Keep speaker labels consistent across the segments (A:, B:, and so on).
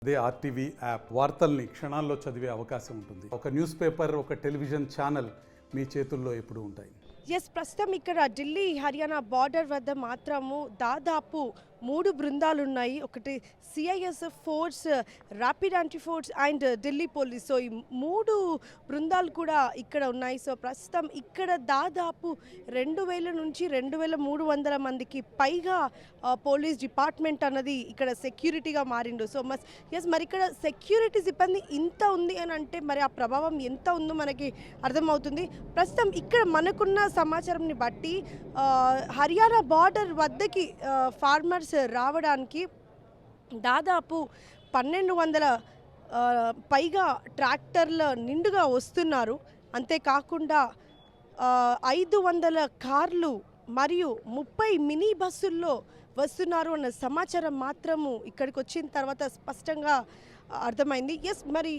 A: అదే RTV app వార్తల్ని క్షణాల్లో చదివే అవకాశం ఉంటుంది. ఒక న్యూస్ పేపర్, ఒక టెలివిజన్ ఛానల్ మీ చేతుల్లో ఎప్పుడూ ఉంటాయి.
B: ప్రస్తుతం ఇక్కడ ఢిల్లీ హర్యానా బార్డర్ వద్ద మాత్రము దాదాపు 3 బృందాలు ఉన్నాయి. ఒకటి CISF force, rapid anti force and Delhi police. So ఈ 3 బృందాలు కూడా ఇక్కడ ఉన్నాయి. సో ప్రస్తుతం ఇక్కడ దాదాపు 2000 నుంచి 2300 మందికి పైగా పోలీస్ డిపార్ట్మెంట్ అన్నది ఇక్కడ సెక్యూరిటీగా మారిండు. సో మరి ఇక్కడ సెక్యూరిటీ సిబ్బంది ఇంత ఉంది అని అంటే మరి ఆ ప్రభావం ఎంత ఉందో మనకి అర్థమవుతుంది. ప్రస్తుతం ఇక్కడ మనకున్న సమాచారంని బట్టి హర్యానా బార్డర్ వద్దకి ఫార్మర్స్ రావడానికి దాదాపు 1200 పైగా ట్రాక్టర్ల నిండుగా వస్తున్నారు. అంతేకాకుండా 500 కార్లు మరియు 30 మినీ బస్సుల్లో వస్తున్నారు అన్న సమాచారం మాత్రము ఇక్కడికి వచ్చిన తర్వాత స్పష్టంగా అర్థమైంది. మరి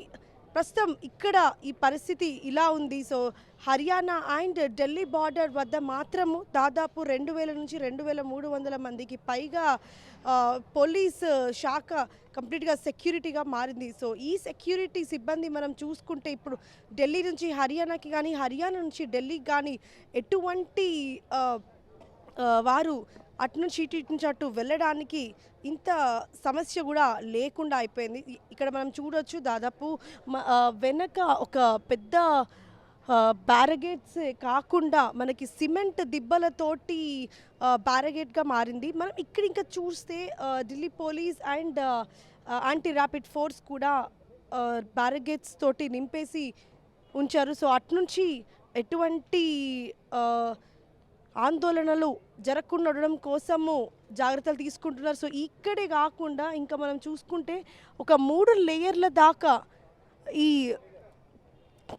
B: ప్రస్తుతం ఇక్కడ ఈ పరిస్థితి ఇలా ఉంది. So Haryana and Delhi border వద్ద మాత్రము దాదాపు 2000 నుంచి 2300 మందికి పైగా పోలీస్ శాఖ కంప్లీట్గా సెక్యూరిటీగా మారింది. సో ఈ సెక్యూరిటీ సిబ్బంది మనం చూసుకుంటే ఇప్పుడు ఢిల్లీ నుంచి హర్యానాకి కానీ హర్యానా నుంచి ఢిల్లీకి కానీ ఎటువంటి వారు అటు నుంచి ఇటు నుంచి అటు వెళ్ళడానికి ఇంత సమస్య కూడా లేకుండా అయిపోయింది. ఇక్కడ మనం చూడొచ్చు దాదాపు వెనక ఒక పెద్ద బ్యారిగేట్స్ కాకుండా మనకి సిమెంట్ దిబ్బలతోటి బ్యారిగేట్గా మారింది. మనం ఇక్కడ ఇంకా చూస్తే Delhi police and anti rapid force కూడా బ్యారిగేట్స్ తోటి నింపేసి ఉంచారు. సో అటు నుంచి ఎటువంటి ఆందోళనలు జరగకుండా ఉండడం కోసము జాగ్రత్తలు తీసుకుంటున్నారు. సో ఇక్కడే కాకుండా ఇంకా మనం చూసుకుంటే ఒక 3 లేయర్ల దాకా ఈ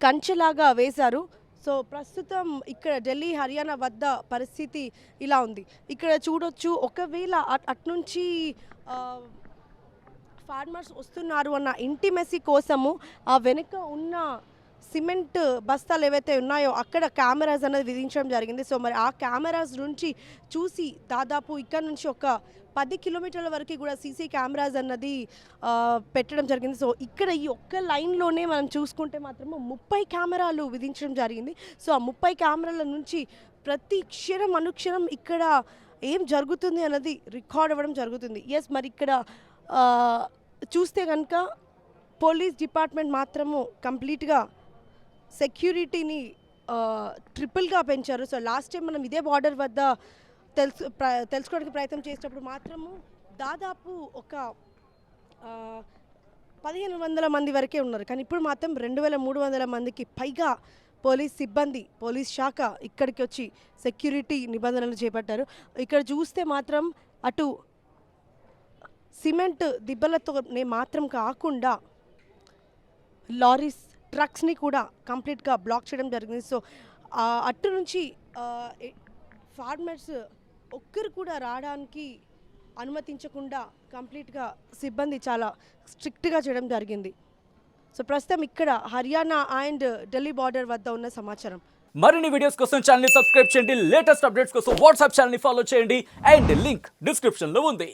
B: కంచెలాగా వేశారు. సో ప్రస్తుతం ఇక్కడ ఢిల్లీ హర్యానా వద్ద పరిస్థితి ఇలా ఉంది. ఇక్కడ చూడొచ్చు, ఒకవేళ అట్నుంచి ఫార్మర్స్ వస్తున్నారు అన్న ఇంటిమెసీ కోసము ఆ వెనుక ఉన్న సిమెంట్ బస్తాలు ఏవైతే ఉన్నాయో అక్కడ కెమెరాస్ అనేది విధించడం జరిగింది. సో మరి ఆ కెమెరాస్ నుంచి చూసి దాదాపు ఇక్కడ నుంచి ఒక 10 కిలోమీటర్ల వరకు కూడా సీసీ కెమెరాస్ అన్నది పెట్టడం జరిగింది. సో ఇక్కడ ఈ ఒక్క లైన్లోనే మనం చూసుకుంటే మాత్రము 30 కెమెరాలు విధించడం జరిగింది. సో ఆ 30 కెమెరాల నుంచి ప్రతి క్షణం అనుక్షణం ఇక్కడ ఏం జరుగుతుంది అన్నది రికార్డ్ అవ్వడం జరుగుతుంది. మరి ఇక్కడ చూస్తే కనుక పోలీస్ డిపార్ట్మెంట్ మాత్రము కంప్లీట్గా సెక్యూరిటీని ట్రిపుల్గా పెంచారు. సో లాస్ట్ టైం మనం ఇదే బార్డర్ వద్ద తెలుసుకోవడానికి ప్రయత్నం చేసేటప్పుడు మాత్రము దాదాపు ఒక 1500 మంది వరకే ఉన్నారు. కానీ ఇప్పుడు మాత్రం 2300 మందికి పైగా పోలీస్ సిబ్బంది, పోలీస్ శాఖ ఇక్కడికి వచ్చి సెక్యూరిటీ నిబంధనలు చేపట్టారు. ఇక్కడ చూస్తే మాత్రం అటు సిమెంట్ దిబ్బలతోనే మాత్రం కాకుండా లారీస్, ట్రక్స్ని కూడా కంప్లీట్గా బ్లాక్ చేయడం జరిగింది. సో అటు నుంచి ఫార్మర్స్ ఒక్కరు కూడా రావడానికి అనుమతించకుండా కంప్లీట్గా సిబ్బంది చాలా స్ట్రిక్ట్గా చేయడం జరిగింది. సో ప్రస్తుతం ఇక్కడ హర్యానా అండ్ ఢిల్లీ బార్డర్ వద్ద ఉన్న సమాచారం.
C: మరిన్ని వీడియోస్ కోసం ఛానల్ ని సబ్స్క్రైబ్ చేయండి. లేటెస్ట్ అప్డేట్స్ కోసం వాట్సాప్ ఛానల్ ని ఫాలో చేయండి. అండ్ లింక్ డిస్క్రిప్షన్ లో ఉంది.